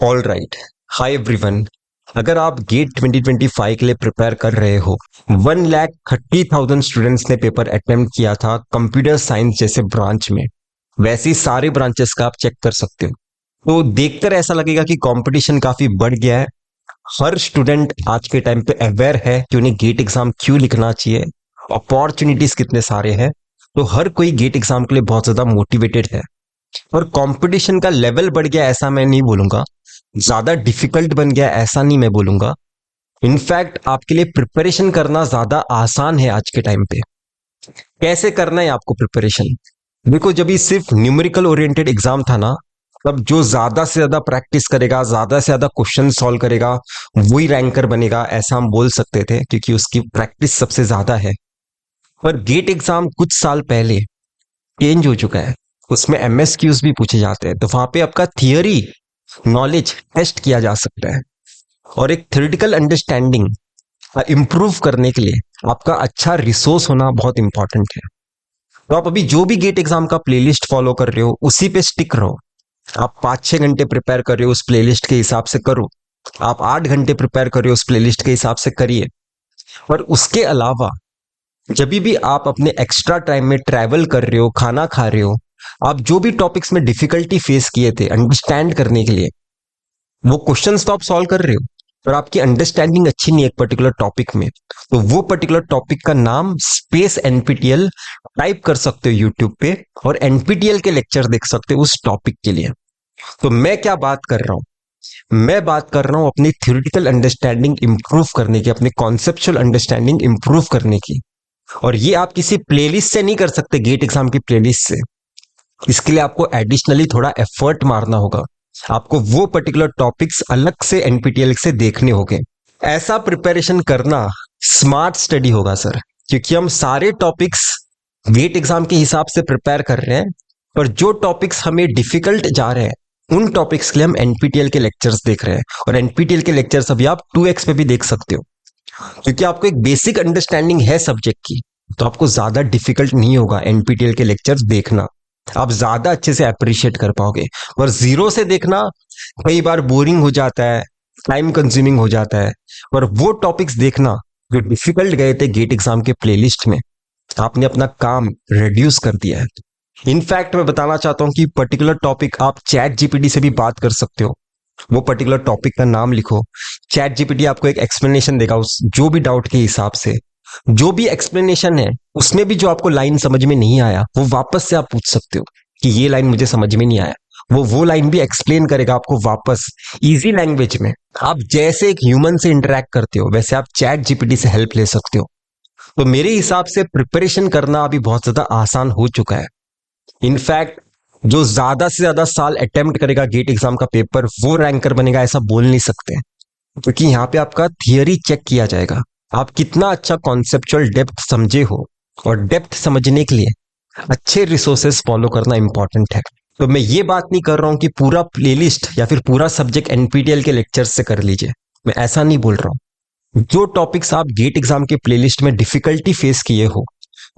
All right. Hi everyone. अगर आप gate 2025 के लिए प्रिपेयर कर रहे हो, 1,30,000 स्टूडेंट्स ने पेपर अटेम्प्ट किया था कंप्यूटर साइंस जैसे ब्रांच में। वैसे ही सारे ब्रांचेस का आप चेक कर सकते हो। तो देखकर ऐसा लगेगा कि कंपटीशन काफी बढ़ गया है। हर स्टूडेंट आज के टाइम पे अवेयर है कि उन्हें गेट एग्जाम क्यों लिखना चाहिए, अपॉर्चुनिटीज कितने सारे हैं। तो हर कोई गेट एग्जाम के लिए बहुत ज्यादा मोटिवेटेड है। और कंपटीशन का लेवल बढ़ गया ऐसा मैं नहीं बोलूंगा, ज्यादा डिफिकल्ट बन गया ऐसा नहीं मैं बोलूंगा। इनफैक्ट आपके लिए प्रिपरेशन करना ज्यादा आसान है आज के टाइम पे। कैसे करना है आपको प्रिपरेशन? देखो, जब ये सिर्फ न्यूमेरिकल ओरिएंटेड एग्जाम था ना, तब जो ज्यादा से ज्यादा प्रैक्टिस करेगा, ज्यादा से ज्यादा क्वेश्चन सॉल्व करेगा, वही रैंकर बनेगा, ऐसा हम बोल सकते थे क्योंकि उसकी प्रैक्टिस सबसे ज्यादा है। पर गेट एग्जाम कुछ साल पहले चेंज हो चुका है। उसमें एमएसक्यूज भी पूछे जाते हैं, तो वहां पे आपका थियरी नॉलेज टेस्ट किया जा सकता है। और एक थ्योरेटिकल अंडरस्टैंडिंग इंप्रूव करने के लिए आपका अच्छा रिसोर्स होना बहुत इंपॉर्टेंट है। तो आप अभी जो भी गेट एग्जाम का प्लेलिस्ट फॉलो कर रहे हो उसी पे स्टिक रहो। आप 5-6 घंटे प्रिपेयर कर रहे हो, उस प्लेलिस्ट के हिसाब से करो। आप 8 घंटे प्रिपेयर कर रहे हो, उस प्लेलिस्ट के हिसाब से करिए। और उसके अलावा जब भी आप अपने एक्स्ट्रा टाइम में ट्रैवल कर रहे हो, खाना खा रहे हो, आप जो भी टॉपिक्स में डिफिकल्टी फेस किए थे अंडरस्टैंड करने के लिए, वो क्वेश्चंस तो आप सॉल्व कर रहे हो, पर आपकी अंडरस्टैंडिंग अच्छी नहीं है एक पर्टिकुलर टॉपिक में, तो वो पर्टिकुलर टॉपिक का नाम स्पेस एनपीटीएल टाइप कर सकते हो यूट्यूब पे, और एनपीटीएल के लेक्चर देख सकते हो उस टॉपिक के लिए। तो मैं क्या बात कर रहा हूं? मैं बात कर रहा हूं अपनी थ्योरेटिकल अंडरस्टैंडिंग इंप्रूव करने की, अपनी कॉन्सेप्चुअल अंडरस्टैंडिंग इंप्रूव करने की। और ये आप किसी प्लेलिस्ट से नहीं कर सकते, गेट एग्जाम की प्लेलिस्ट से। इसके लिए आपको एडिशनली थोड़ा एफर्ट मारना होगा। आपको वो पर्टिकुलर टॉपिक्स अलग से एनपीटीएल से देखने होंगे। ऐसा प्रिपरेशन करना स्मार्ट स्टडी होगा सर, क्योंकि हम सारे टॉपिक्स गेट एग्जाम के हिसाब से प्रिपेयर कर रहे हैं, पर जो टॉपिक्स हमें डिफिकल्ट जा रहे हैं उन टॉपिक्स के लिए हम एनपीटीएल के लेक्चर्स देख रहे हैं। और एनपीटीएल के लेक्चर्स अभी आप 2x पे भी देख सकते हो, क्योंकि आपको एक बेसिक अंडरस्टैंडिंग है सब्जेक्ट की, तो आपको ज्यादा डिफिकल्ट नहीं होगा एनपीटीएल के लेक्चर्स देखना। आप ज्यादा अच्छे से अप्रिशिएट कर पाओगे। और जीरो से देखना कई बार बोरिंग हो जाता है, टाइम कंज्यूमिंग हो जाता है। और वो टॉपिक्स देखना जो डिफिकल्ट गए थे गेट एग्जाम के प्लेलिस्ट में, आपने अपना काम रिड्यूस कर दिया है। इनफैक्ट मैं बताना चाहता हूं कि पर्टिकुलर टॉपिक आप चैट जीपीटी से भी बात कर सकते हो। वो पर्टिकुलर टॉपिक का नाम लिखो, चैट जीपीटी आपको एक एक्सप्लेनेशन देगा उस जो भी डाउट के हिसाब से। जो भी एक्सप्लेनेशन है उसमें भी जो आपको लाइन समझ में नहीं आया वो वापस से आप पूछ सकते हो कि ये लाइन मुझे समझ में नहीं आया। वो लाइन भी एक्सप्लेन करेगा आपको वापस इजी लैंग्वेज में। आप जैसे एक ह्यूमन से इंटरेक्ट करते हो वैसे आप चैट जीपीटी से हेल्प ले सकते हो। तो मेरे हिसाब से प्रिपरेशन करना अभी बहुत ज्यादा आसान हो चुका है। इनफैक्ट जो ज्यादा से ज्यादा साल अटेम्प्ट करेगा गेट एग्जाम का पेपर वो रैंकर बनेगा, ऐसा बोल नहीं सकते, क्योंकि यहाँ पे आपका थियरी चेक किया जाएगा, आप कितना अच्छा कॉन्सेप्चुअल डेप्थ समझे हो। और डेप्थ समझने के लिए अच्छे रिसोर्सेज फॉलो करना इंपॉर्टेंट है। तो मैं ये बात नहीं कर रहा हूं कि पूरा प्लेलिस्ट या फिर पूरा सब्जेक्ट एनपीटीएल के लेक्चर्स से कर लीजिए, मैं ऐसा नहीं बोल रहा हूं। जो टॉपिक्स आप गेट एग्जाम के प्लेलिस्ट में डिफिकल्टी फेस किए हो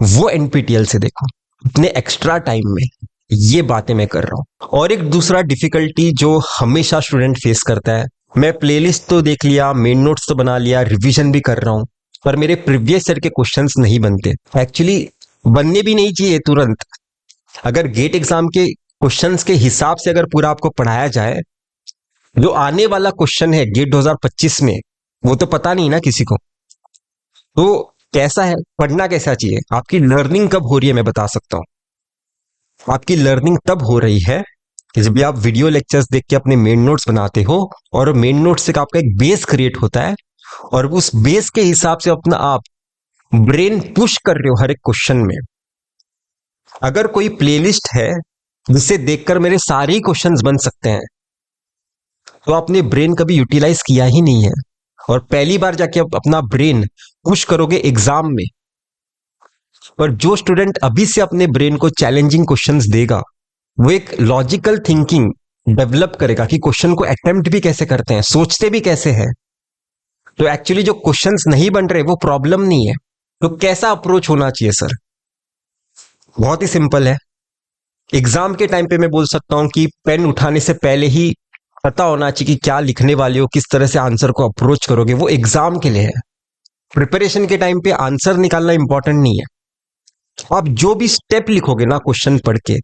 वो एनपीटीएल से देखो अपने एक्स्ट्रा टाइम में। ये बातें मैं कर रहा हूं। और एक दूसरा डिफिकल्टी जो हमेशा स्टूडेंट फेस करता है, मैं प्लेलिस्ट तो देख लिया, मेन नोट्स तो बना लिया, रिवीजन भी कर रहा हूं, पर मेरे प्रीवियस ईयर के क्वेश्चंस नहीं बनते। एक्चुअली बनने भी नहीं चाहिए तुरंत। अगर गेट एग्जाम के क्वेश्चंस के हिसाब से अगर पूरा आपको पढ़ाया जाए, जो आने वाला क्वेश्चन है गेट 2025 में वो तो पता नहीं ना किसी को। तो कैसा है पढ़ना, कैसा चाहिए, आपकी लर्निंग कब हो रही है मैं बता सकता हूं। आपकी लर्निंग तब हो रही है कि जब भी आप वीडियो लेक्चर्स देख के अपने मेन नोट्स बनाते हो, और मेन नोट्स से आपका एक बेस क्रिएट होता है, और उस बेस के हिसाब से अपना आप ब्रेन पुश कर रहे हो हर एक क्वेश्चन में। अगर कोई प्लेलिस्ट है जिसे देखकर मेरे सारे ही क्वेश्चंस बन सकते हैं, तो आपने ब्रेन कभी यूटिलाइज किया ही नहीं है। और पहली बार जाके आप अपना ब्रेन पुश करोगे एग्जाम में। पर जो स्टूडेंट अभी से अपने ब्रेन को चैलेंजिंग क्वेश्चंस देगा, वो एक लॉजिकल थिंकिंग डेवलप करेगा कि क्वेश्चन को अटेम्प्ट भी कैसे करते हैं, सोचते भी कैसे हैं। तो एक्चुअली जो क्वेश्चंस नहीं बन रहे वो प्रॉब्लम नहीं है। तो कैसा अप्रोच होना चाहिए सर? बहुत ही सिंपल है। एग्जाम के टाइम पे मैं बोल सकता हूं कि पेन उठाने से पहले ही पता होना चाहिए कि क्या लिखने वाले हो, किस तरह से आंसर को अप्रोच करोगे, वो एग्जाम के लिए है। प्रिपरेशन के टाइम पे आंसर निकालना इंपॉर्टेंट नहीं है। आप जो भी स्टेप लिखोगे ना क्वेश्चन पढ़ के,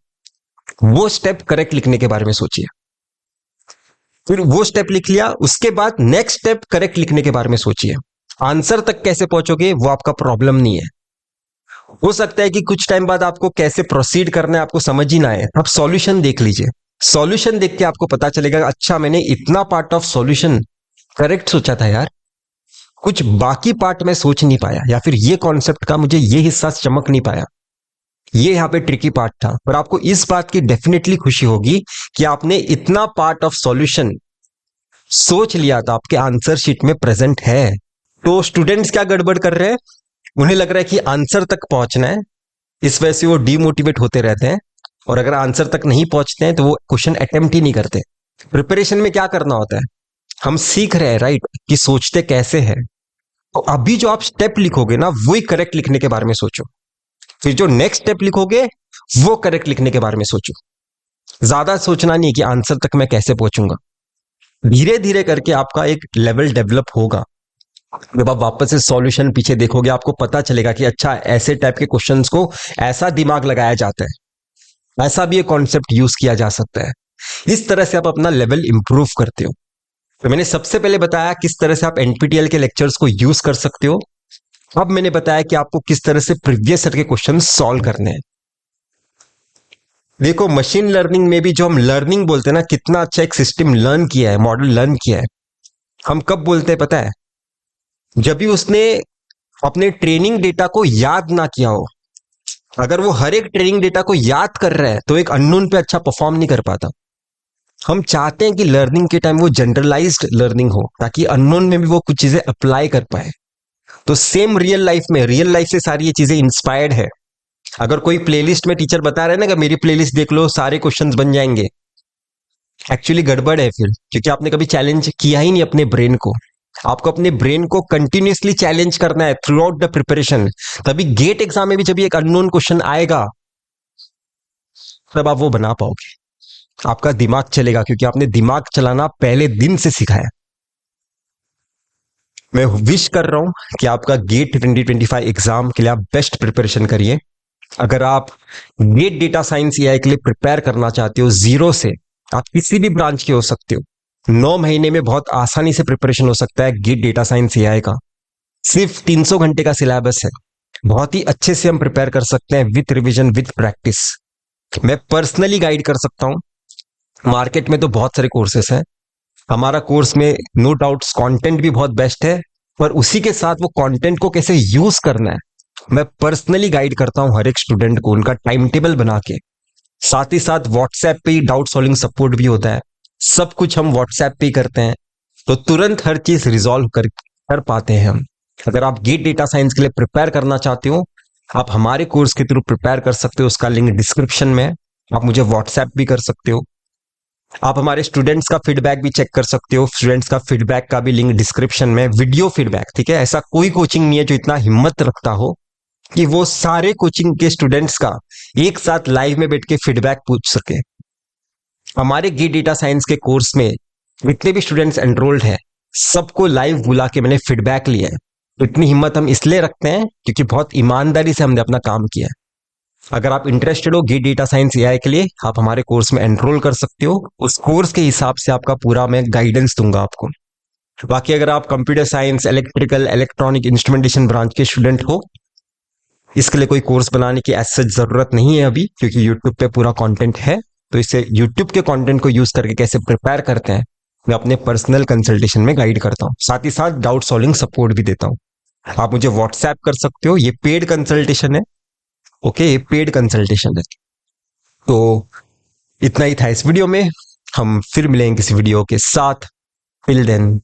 वो स्टेप करेक्ट लिखने के बारे में सोचिए। फिर वो स्टेप लिख लिया, उसके बाद नेक्स्ट स्टेप करेक्ट लिखने के बारे में सोचिए। आंसर तक कैसे पहुंचोगे वो आपका प्रॉब्लम नहीं है। हो सकता है कि कुछ टाइम बाद आपको कैसे प्रोसीड करना है आपको समझ ही ना आए, आप सॉल्यूशन देख लीजिए। सॉल्यूशन देख के आपको पता चलेगा, अच्छा मैंने इतना पार्ट ऑफ सॉल्यूशन करेक्ट सोचा था यार, कुछ बाकी पार्ट में सोच नहीं पाया, या फिर ये कॉन्सेप्ट का मुझे ये हिस्सा चमक नहीं पाया, ये यहां पे ट्रिकी पार्ट था। पर आपको इस बात की डेफिनेटली खुशी होगी कि आपने इतना पार्ट ऑफ सॉल्यूशन सोच लिया था, आपके आंसर शीट में प्रेजेंट है। तो स्टूडेंट्स क्या गड़बड़ कर रहे हैं, उन्हें लग रहा है कि आंसर तक पहुंचना है, इस वजह से वो डीमोटिवेट होते रहते हैं, और अगर आंसर तक नहीं पहुंचते हैं तो वो क्वेश्चन अटेम्प्ट ही नहीं करते। प्रिपरेशन में क्या करना होता है, हम सीख रहे हैं राइट कि सोचते कैसे हैं। तो अभी जो आप स्टेप लिखोगे ना, वही करेक्ट लिखने के बारे में सोचो। फिर जो नेक्स्ट स्टेप लिखोगे वो करेक्ट लिखने के बारे में सोचो। ज्यादा सोचना नहीं है कि आंसर तक मैं कैसे पहुंचूंगा। धीरे धीरे करके आपका एक लेवल डेवलप होगा। जब आप वापस से सॉल्यूशन पीछे देखोगे, आपको पता चलेगा कि अच्छा ऐसे टाइप के क्वेश्चंस को ऐसा दिमाग लगाया जाता है, ऐसा भी एक कॉन्सेप्ट यूज किया जा सकता है। इस तरह से आप अपना लेवल इंप्रूव करते हो। तो मैंने सबसे पहले बताया किस तरह से आप एनपीटीईएल के लेक्चर्स को यूज कर सकते हो। अब मैंने बताया कि आपको किस तरह से प्रीवियस ईयर के क्वेश्चन सॉल्व करने हैं। देखो मशीन लर्निंग में भी जो हम लर्निंग बोलते हैं ना, कितना अच्छा एक सिस्टम लर्न किया है, मॉडल लर्न किया है, हम कब बोलते हैं पता है, जब भी उसने अपने ट्रेनिंग डेटा को याद ना किया हो। अगर वो हर एक ट्रेनिंग डेटा को याद कर रहा है तो एक अननोन पे अच्छा परफॉर्म नहीं कर पाता। हम चाहते हैं कि लर्निंग के टाइम वो जनरलाइज्ड लर्निंग हो, ताकि अननोन में भी वो कुछ चीजें अप्लाई कर पाए। तो सेम रियल लाइफ में, रियल लाइफ से सारी ये चीजें इंस्पायर्ड है। अगर कोई प्लेलिस्ट में टीचर बता रहे हैं ना कि मेरी प्लेलिस्ट देख लो सारे क्वेश्चंस बन जाएंगे, एक्चुअली गड़बड़ है फिर, क्योंकि आपने कभी चैलेंज किया ही नहीं अपने ब्रेन को। आपको अपने ब्रेन को कंटिन्यूअसली चैलेंज करना है थ्रू आउट द प्रिपरेशन। तभी गेट एग्जाम में भी जब एक अननोन क्वेश्चन आएगा तब आप वो बना पाओगे, आपका दिमाग चलेगा, क्योंकि आपने दिमाग चलाना पहले दिन से सीखा है। मैं विश कर रहा हूं कि आपका गेट 2025 एग्जाम के लिए आप बेस्ट प्रिपरेशन करिए। अगर आप गेट डेटा साइंस एआई के लिए प्रिपेयर करना चाहते हो जीरो से, आप किसी भी ब्रांच के हो सकते हो, 9 महीने में बहुत आसानी से प्रिपरेशन हो सकता है गेट डेटा साइंस एआई का। सिर्फ 300 घंटे का सिलेबस है, बहुत ही अच्छे से हम प्रिपेयर कर सकते हैं विथ रिविजन विथ प्रैक्टिस। मैं पर्सनली गाइड कर सकता हूं। मार्केट में तो बहुत सारे कोर्सेस हैं, हमारा कोर्स में नो डाउट्स कंटेंट भी बहुत बेस्ट है, पर उसी के साथ वो कंटेंट को कैसे यूज करना है मैं पर्सनली गाइड करता हूं हर एक स्टूडेंट को, उनका टाइम टेबल बना के। साथ ही साथ व्हाट्सएप पे ही डाउट सॉल्विंग सपोर्ट भी होता है, सब कुछ हम व्हाट्सएप पे ही करते हैं, तो तुरंत हर चीज रिजॉल्व कर पाते हैं हम। अगर आप गेट डेटा साइंस के लिए प्रिपेयर करना चाहते हो, आप हमारे कोर्स के थ्रू प्रिपेयर कर सकते हो, उसका लिंक डिस्क्रिप्शन में है। आप मुझे व्हाट्सएप भी कर सकते हो। आप हमारे स्टूडेंट्स का फीडबैक भी चेक कर सकते हो, स्टूडेंट्स का फीडबैक का भी लिंक डिस्क्रिप्शन में, वीडियो फीडबैक, ठीक है। ऐसा कोई कोचिंग नहीं है जो इतना हिम्मत रखता हो कि वो सारे कोचिंग के स्टूडेंट्स का एक साथ लाइव में बैठ के फीडबैक पूछ सके। हमारे गेट डेटा साइंस के कोर्स में जितने भी स्टूडेंट्स एनरोल्ड हैं, सबको लाइव बुला के मैंने फीडबैक लिया है। तो इतनी हिम्मत हम इसलिए रखते हैं क्योंकि बहुत ईमानदारी से हमने अपना काम किया है। अगर आप इंटरेस्टेड हो गेट डेटा साइंस एआई के लिए, आप हमारे कोर्स में एनरोल कर सकते हो। उस कोर्स के हिसाब से आपका पूरा मैं गाइडेंस दूंगा आपको। बाकी अगर आप computer science, electrical, electronic instrumentation branch के स्टूडेंट हो, इसके लिए कोई कोर्स बनाने की ऐसा जरूरत नहीं है अभी, क्योंकि यूट्यूब पे पूरा कंटेंट है। तो इससे यूट्यूब के कंटेंट को यूज करके कैसे प्रिपेयर करते हैं मैं अपने पर्सनल कंसल्टेशन में गाइड करता हूँ। साथ ही साथ डाउट सॉल्विंग सपोर्ट भी देता हूँ। आप मुझे व्हाट्सएप कर सकते हो, ये पेड कंसल्टेशन है। ओके, ये पेड कंसल्टेशन है। तो इतना ही था इस वीडियो में, हम फिर मिलेंगे किसी वीडियो के साथ। Till then